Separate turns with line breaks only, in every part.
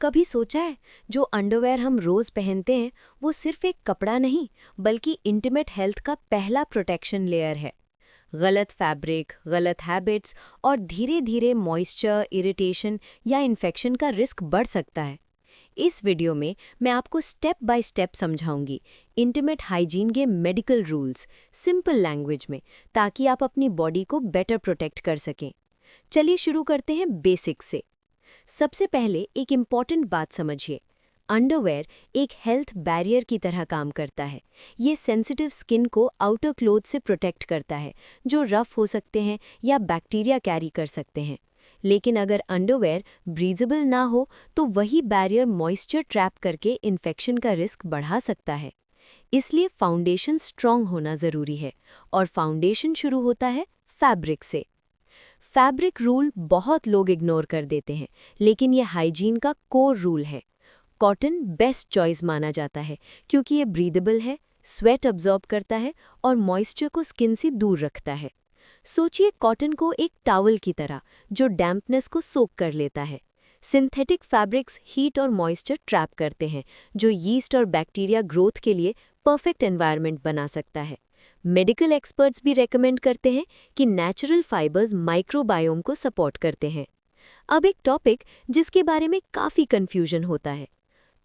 कभी सोचा है जो अंडरवेयर हम रोज पहनते हैं वो सिर्फ एक कपड़ा नहीं बल्कि इंटीमेट हेल्थ का पहला प्रोटेक्शन लेयर है। गलत फैब्रिक, गलत हैबिट्स और धीरे धीरे मॉइस्चर, इरिटेशन या इन्फेक्शन का रिस्क बढ़ सकता है। इस वीडियो में मैं आपको स्टेप बाय स्टेप समझाऊंगी इंटीमेट हाइजीन के मेडिकल रूल्स सिंपल लैंग्वेज में, ताकि आप अपनी बॉडी को बेटर प्रोटेक्ट कर सकें। चलिए शुरू करते हैं बेसिक से। सबसे पहले एक इम्पॉर्टेंट बात समझिए। अंडरवेयर एक हेल्थ बैरियर की तरह काम करता है। ये सेंसिटिव स्किन को आउटर क्लोथ से प्रोटेक्ट करता है, जो रफ हो सकते हैं या बैक्टीरिया कैरी कर सकते हैं। लेकिन अगर अंडरवेयर ब्रीजेबल ना हो तो वही बैरियर मॉइस्चर ट्रैप करके इन्फेक्शन का रिस्क बढ़ा सकता है। इसलिए फाउंडेशन स्ट्रॉन्ग होना ज़रूरी है, और फाउंडेशन शुरू होता है फैब्रिक से। फैब्रिक रूल बहुत लोग इग्नोर कर देते हैं, लेकिन ये हाइजीन का कोर रूल है। कॉटन बेस्ट चॉइस माना जाता है क्योंकि ये ब्रीदेबल है, स्वेट अब्जॉर्ब करता है और मॉइस्चर को स्किन से दूर रखता है। सोचिए कॉटन को एक टॉवल की तरह जो डैम्पनेस को सोक कर लेता है। सिंथेटिक फैब्रिक्स हीट और मॉइस्चर ट्रैप करते हैं, जो यीस्ट और बैक्टीरिया ग्रोथ के लिए परफेक्ट एनवायरनमेंट बना सकता है। मेडिकल एक्सपर्ट्स भी रेकमेंड करते हैं कि नेचुरल फाइबर्स माइक्रोबायोम को सपोर्ट करते हैं। अब एक टॉपिक जिसके बारे में काफ़ी कंफ्यूजन होता है।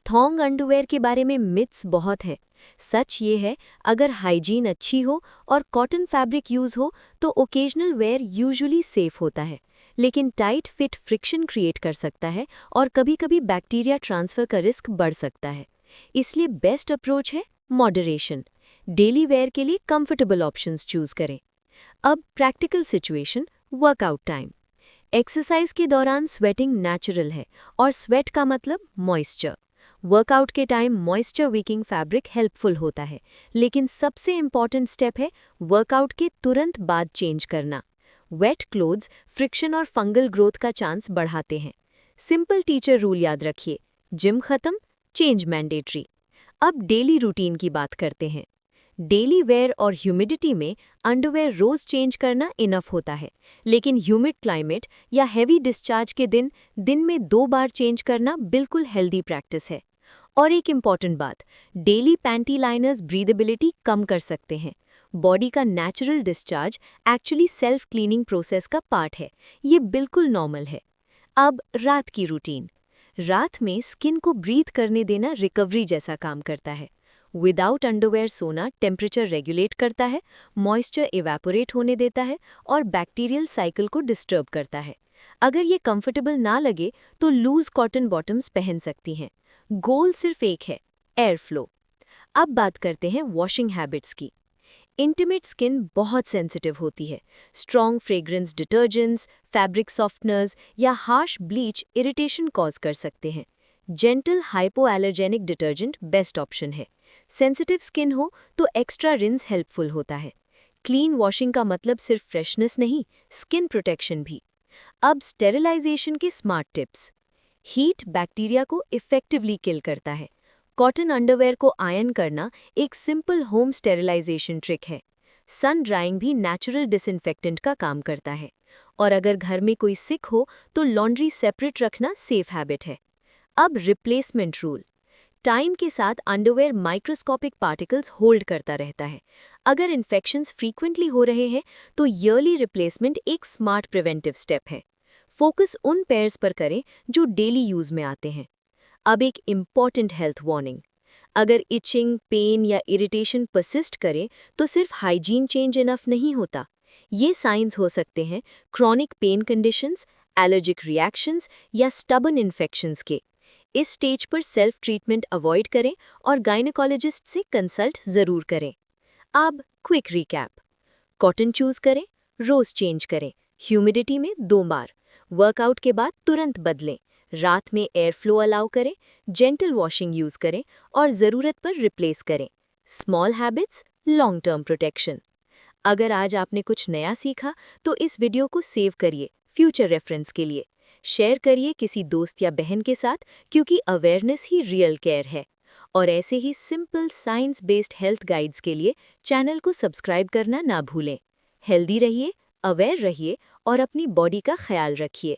थॉन्ग अंडरवेयर के बारे में मिथ्स बहुत हैं। सच ये है, अगर हाइजीन अच्छी हो और कॉटन फैब्रिक यूज़ हो तो ओकेजनल वेयर यूजुअली सेफ होता है, लेकिन टाइट फिट फ्रिक्शन क्रिएट कर सकता है और कभी-कभी बैक्टीरिया ट्रांसफ़र का रिस्क बढ़ सकता है। इसलिए बेस्ट अप्रोच है मॉडरेशन। डेली वेयर के लिए कंफर्टेबल ऑप्शंस चूज करें। अब practical situation, workout time. Exercise के दौरान स्वेटिंग नेचुरल है और स्वेट का मतलब मॉइस्चर। वर्कआउट के टाइम मॉइस्चर वीकिंग फैब्रिक हेल्पफुल होता है, लेकिन सबसे इम्पॉर्टेंट स्टेप है वर्कआउट के तुरंत बाद चेंज करना। वेट क्लोथ्स फ्रिक्शन और फंगल ग्रोथ का चांस बढ़ाते हैं। सिंपल टीचर रूल याद रखिए, जिम खत्म, चेंज मैंडेटरी। अब डेली रूटीन की बात करते हैं। डेली वेयर और ह्यूमिडिटी में अंडरवेयर रोज चेंज करना इनफ होता है, लेकिन ह्यूमिड क्लाइमेट या हैवी डिस्चार्ज के दिन में 2 बार चेंज करना बिल्कुल हेल्दी प्रैक्टिस है। और एक इम्पॉर्टेंट बात, डेली पैंटी लाइनर्स ब्रीदेबिलिटी कम कर सकते हैं। बॉडी का natural discharge actually self cleaning process का पार्ट है, ये बिल्कुल नॉर्मल है। अब रात की रूटीन। रात में स्किन को ब्रीथ करने देना रिकवरी जैसा काम करता है। विदाउट अंडरवेयर सोना टेम्परेचर रेगुलेट करता है, मॉइस्चर इवेपोरेट होने देता है और बैक्टीरियल साइकिल को डिस्टर्ब करता है। अगर ये कंफर्टेबल ना लगे तो लूज कॉटन बॉटम्स पहन सकती हैं। गोल सिर्फ एक है, एयर फ्लो। अब बात करते हैं वॉशिंग हैबिट्स की। इंटीमेट स्किन बहुत सेंसिटिव होती है। Strong fragrance detergents, fabric softeners या हार्श ब्लीच इरिटेशन कॉज कर सकते हैं। Gentle hypoallergenic detergent best option है। सेंसिटिव स्किन हो तो एक्स्ट्रा रिंस हेल्पफुल होता है। क्लीन वॉशिंग का मतलब सिर्फ फ्रेशनेस नहीं, स्किन प्रोटेक्शन भी। अब स्टेरिलाइजेशन के स्मार्ट टिप्स। हीट बैक्टीरिया को इफेक्टिवली किल करता है। कॉटन अंडरवेयर को आयरन करना एक सिंपल होम स्टेरिलाइजेशन ट्रिक है। सन ड्राइंग भी नेचुरल डिसइंफेक्टेंट का काम करता है। और अगर घर में कोई सिक हो तो लॉन्ड्री सेपरेट रखना सेफ हैबिट है। अब रिप्लेसमेंट रूल। टाइम के साथ अंडरवेयर माइक्रोस्कोपिक पार्टिकल्स होल्ड करता रहता है। अगर इन्फेक्शंस फ्रीक्वेंटली हो रहे हैं तो ईयरली रिप्लेसमेंट एक स्मार्ट प्रिवेंटिव स्टेप है। फोकस उन पेयर्स पर करें जो डेली यूज में आते हैं। अब एक इम्पॉर्टेंट हेल्थ वार्निंग। अगर इचिंग, पेन या इरिटेशन परसिस्ट करे तो सिर्फ हाइजीन चेंज इनफ नहीं होता। ये साइंस हो सकते हैं chronic pain conditions, allergic reactions या स्टबन इन्फेक्शंस के। इस स्टेज पर सेल्फ ट्रीटमेंट अवॉइड करें और गायनेकोलॉजिस्ट से कंसल्ट ज़रूर करें। अब क्विक रिकैप। कॉटन चूज करें, रोज चेंज करें, ह्यूमिडिटी में 2 बार, वर्कआउट के बाद तुरंत बदलें, रात में एयर फ्लो अलाउ करें, जेंटल वॉशिंग यूज़ करें और ज़रूरत पर रिप्लेस करें। Small habits, long term protection. अगर आज आपने कुछ नया सीखा तो इस वीडियो को सेव करिए फ्यूचर रेफरेंस के लिए। शेयर करिए किसी दोस्त या बहन के साथ, क्योंकि अवेयरनेस ही रियल केयर है। और ऐसे ही simple science based health guides के लिए चैनल को सब्सक्राइब करना ना भूलें। हेल्दी रहिए, अवेयर रहिए और अपनी बॉडी का ख्याल रखिए।